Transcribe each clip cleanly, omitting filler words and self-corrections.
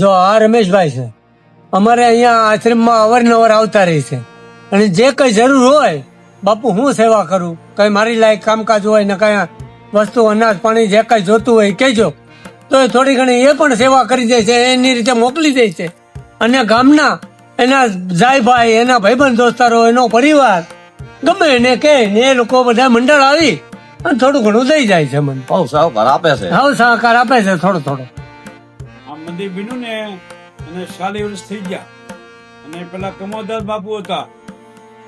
જો આ રમેશભાઈ છે, અમારે અહીંયા આશ્રમમાં અવારનવાર આવતા રહે છે અને જે કઈ જરૂર હોય બાપુ હું સેવા કરું, કઈ મારી લાયક કામકાજ હોય ને કઈ વસ્તુ અનાજ પાણી જે કઈ જોતું હોય કહેજો તો એ થોડી ઘણી એ પણ સેવા કરી દે છે, એની રીતે મોકલી દે છે. અને ગામના એના જાયભાઈ, એના ભાઈબંધ દોસ્તારો, એનો પરિવાર ગમે એને કે ને એ લોકો બધા મંડળ આવી અને થોડું ઘણું દઈ જાય છે. મને બહુ સહકાર આપે છે. હાવ સહકાર આપે છે થોડો થોડો. આ મંદિર બન્યું ને અને 40 વર્ષ થઈ ગયા અને પેલા કમોદાસ બાપુ હતા,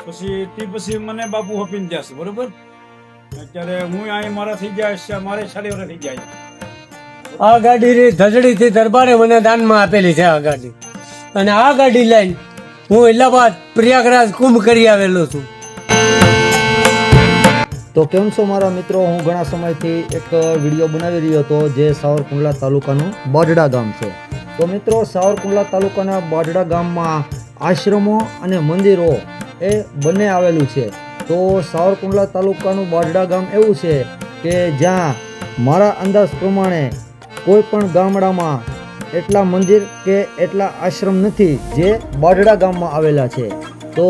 પછી મને બાપુ હોપીને ગયા છે, બરોબર. અત્યારે હું અહીં મારા થઈ ગયા, મારે 40 વર્ષ થઈ ગયા. આ ગાડી ધજડી થી દરબારે મને દાનમાં આપેલી છે આ ગાડી, અને આ ગાડી લઈને હું ઇલાહાબાદ પ્રયાગરાજ કુંભ કરી આવેલો છું. તો કેમ છો મારા મિત્રો, હું ઘણા સમયથી એક વિડીયો બનાવી રહ્યો હતો જે સાવરકુંડલા તાલુકાનું બાઢડા ગામ છે. તો મિત્રો, સાવરકુંડલા તાલુકાના બાઢડા ગામમાં આશ્રમો અને મંદિરો એ બંને આવેલું છે. તો સાવરકુંડલા તાલુકાનું બાઢડા ગામ એવું છે કે જ્યાં મારા અંદાજ પ્રમાણે કોઈ પણ ગામડામાં એટલા મંદિર કે એટલા આશ્રમ નથી જે બાઢડા ગામમાં આવેલા છે. તો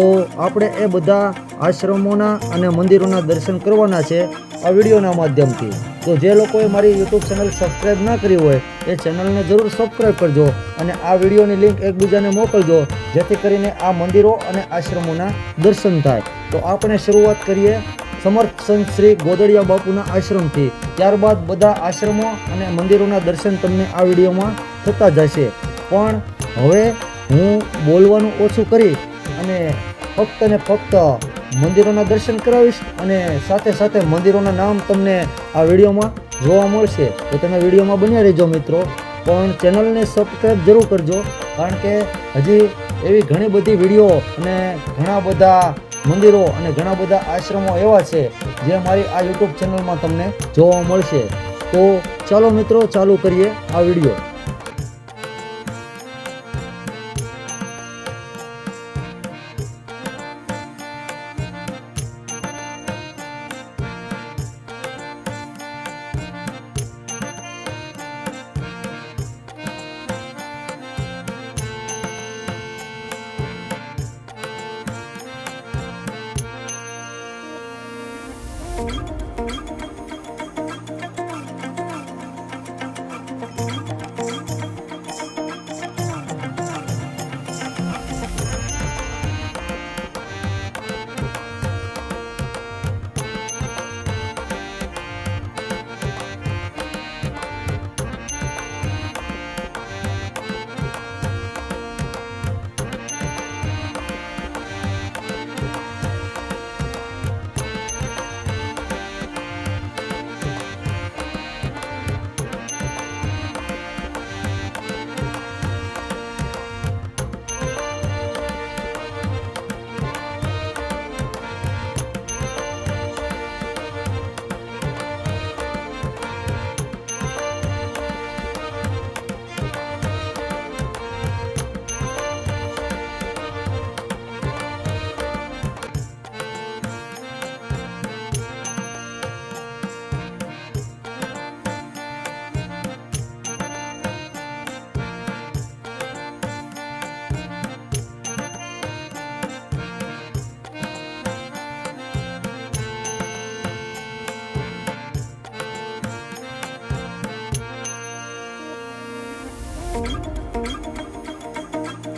આપણે એ બધા આશ્રમોના અને મંદિરોના દર્શન કરવાના છે આ વિડીયોના માધ્યમથી. તો જે લોકોએ મારી યુટ્યુબ ચેનલ સબસ્ક્રાઈબ ના કરી હોય એ ચેનલને જરૂર સબસ્ક્રાઈબ કરજો અને આ વિડીયોની લિંક એકબીજાને મોકલજો, જેથી કરીને આ મંદિરો અને આશ્રમોના દર્શન થાય. તો આપણે શરૂઆત કરીએ સમર્થ સંત શ્રી ગોદડિયા બાપુના આશ્રમથી. ત્યારબાદ બધા આશ્રમો અને મંદિરોના દર્શન તમને આ વિડીયોમાં થતા જશે. પણ હવે હું બોલવાનું ઓછું કરી અને ફક્ત ને ફક્ત મંદિરોના દર્શન કરાવીશ અને સાથે સાથે મંદિરોના નામ તમને આ વિડીયોમાં જોવા મળશે. તો તમે વિડીયોમાં બન્યા રહેજો મિત્રો, પણ ચેનલને સબસ્ક્રાઈબ જરૂર કરજો, કારણ કે હજી એવી ઘણી બધી વિડીયો અને ઘણા બધા મંદિરો અને ઘણા બધા આશ્રમો એવા છે જે મારી આ યુટ્યુબ ચેનલમાં તમને જોવા મળશે. તો ચાલો મિત્રો, ચાલુ કરીએ આ વિડીયો.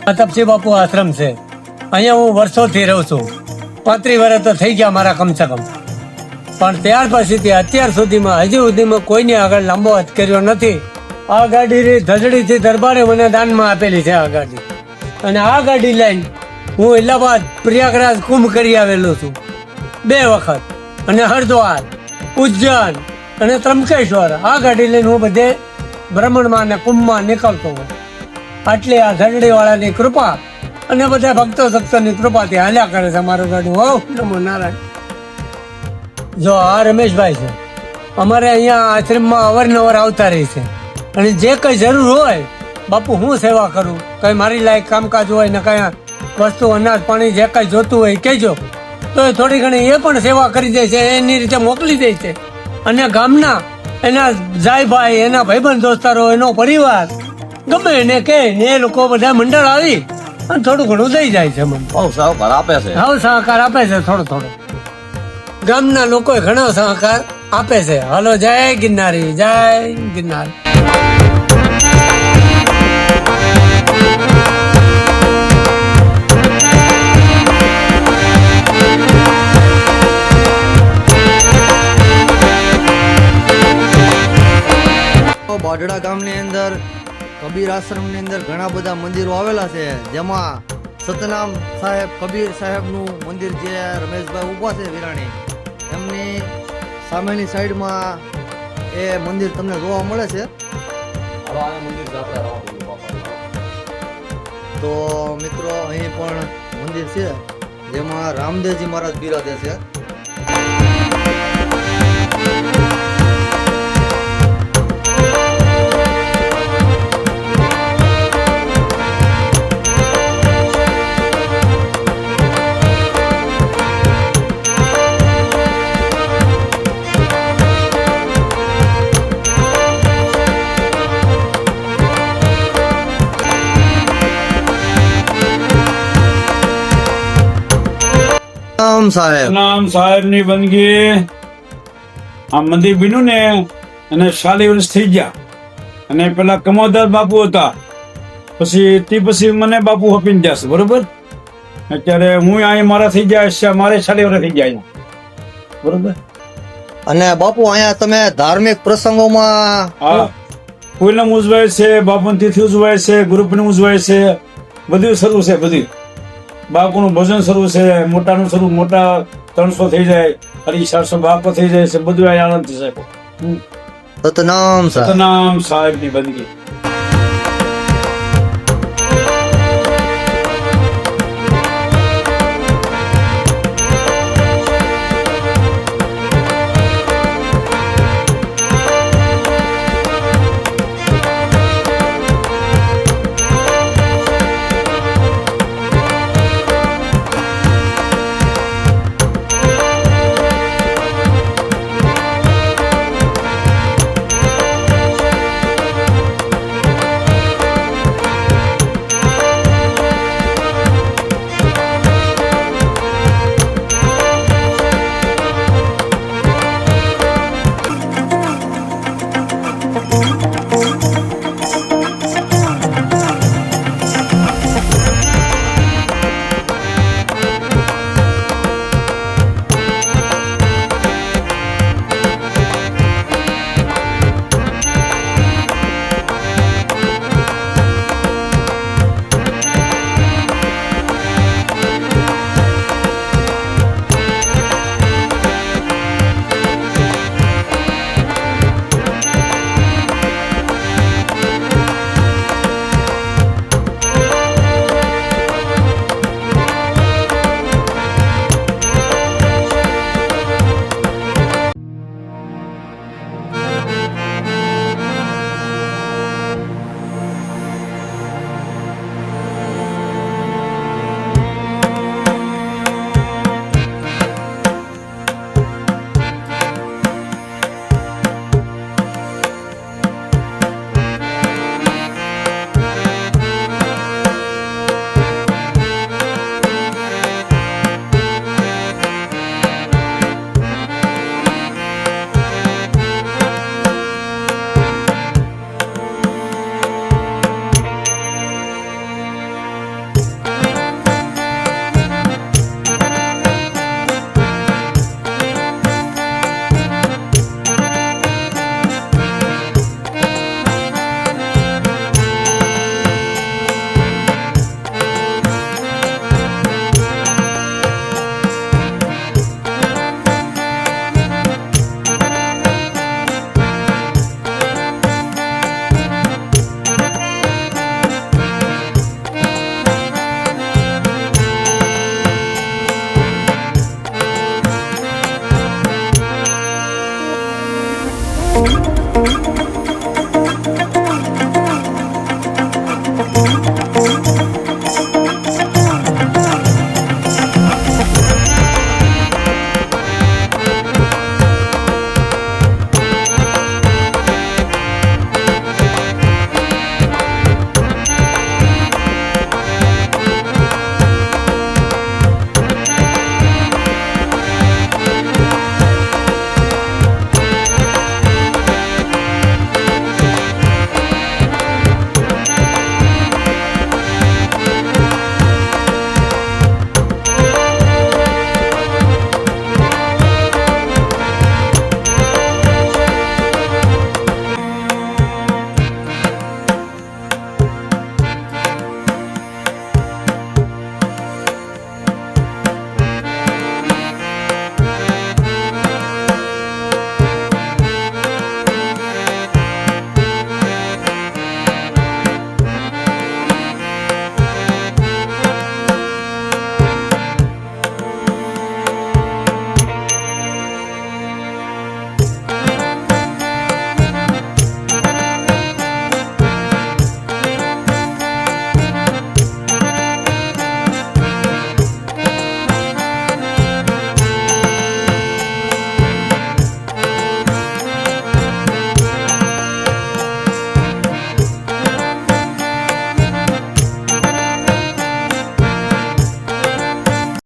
આ તપસી બાપુ આશ્રમ છે, અહીંયા હું વર્ષોથી રહું છું. 35 વર્ષ તો થઈ ગયા મારા કમસે કમ. પણ ત્યાર પછીથી અત્યાર સુધીમાં હજી સુધીમાં કોઈને આગળ લાંબો હાથ કર્યો નથી. આ ગાડી ધજડીથી દરબારે મને દાનમાં આપેલી છે આ ગાડી, અને આ ગાડી લઈને હું ઇલાહાબાદ પ્રયાગરાજ કુંભ કરી આવેલો છું 2 વખત, અને હરિદ્વાર, ઉજ્જૈન અને ત્રંબકેશ્વર આ ગાડી લઈને હું બધે ભ્રમણમાં અને કુંભમાં નીકળતો હોઉં. આટલી આ ધજડી વાળાની કૃપા અને બધા ભક્તો સક્તોની કૃપાથી હાલ્યા કરે છે મારું ગાડું. હો નમો નારાયણ. જો આ રમેશભાઈ છે, અમારે અહીંયા આશ્રમમાં અવારનવાર આવતા રહે છે અને જે કઈ જરૂર હોય બાપુ હું સેવા કરું, કઈ મારી લાયક કામકાજ હોય ને કઈ વસ્તુ અનાજ પાણી જે કઈ જોતું હોય કહેજો તો એ થોડી ઘણી એ પણ સેવા કરી દે છે, એની રીતે મોકલી દે છે. અને ગામના એના જાયભાઈ, એના ભાઈબંધ દોસ્તારો, એનો પરિવાર ગમે એને કે ને એ લોકો બધા મંડળ આવી અને થોડું ઘણું દઈ જાય છે મને. બહુ સહકાર આપે છે. હાવ સહકાર આપે છે થોડો થોડો. ગામના લોકો ઘણો સહકાર આપે છે. હાલો જય ગિરનારી, જય ગિરનાર. બાજડા ગામની અંદર કબીર આશ્રમની અંદર ઘણા બધા મંદિરો આવેલા છે, જેમાં સતનામ સાહેબ કબીર સાહેબનું મંદિર જે રમેશભાઈ ઊભા છે વિરાણી, એમની સામેની સાઈડમાં એ મંદિર તમને જોવા મળે છે. તો મિત્રો અહીં પણ મંદિર છે જેમાં રામદેવજી મહારાજ બિરાજે છે. સતનામ સાહેબ. નામ સાહેબ ની બંદગી. આ મંદિર બન્યું ને અને 40 વર્ષ થઈ ગયા. અને પેલા કમોદાર બાપુ હતા, પછી મને બાપુ આપીને ગયા છે, બરોબર. અત્યારે હું અહીં મારા થઈ ગયા, મારે 40 વર્ષ થઈ ગયા અહીંયા, બરોબર. અને બાપુ અહીંયા તમે ધાર્મિક પ્રસંગોમાં હા, પૂનમ ઉજવાય છે, બાપુની તિથિ ઉજવાય છે, ગુરુ પૂનમ ઉજવાય છે, બધું શરૂ છે. બધી બાપુનું ભજન શરૂ છે, મોટાનું શરૂ, મોટા 300 થઈ જાય, 450 બાપો થઈ જાય છે, બધું અહીં આનંદથી સાહેબ. સતનામ સાહેબ. સતનામ સાહેબ ની બંદગી.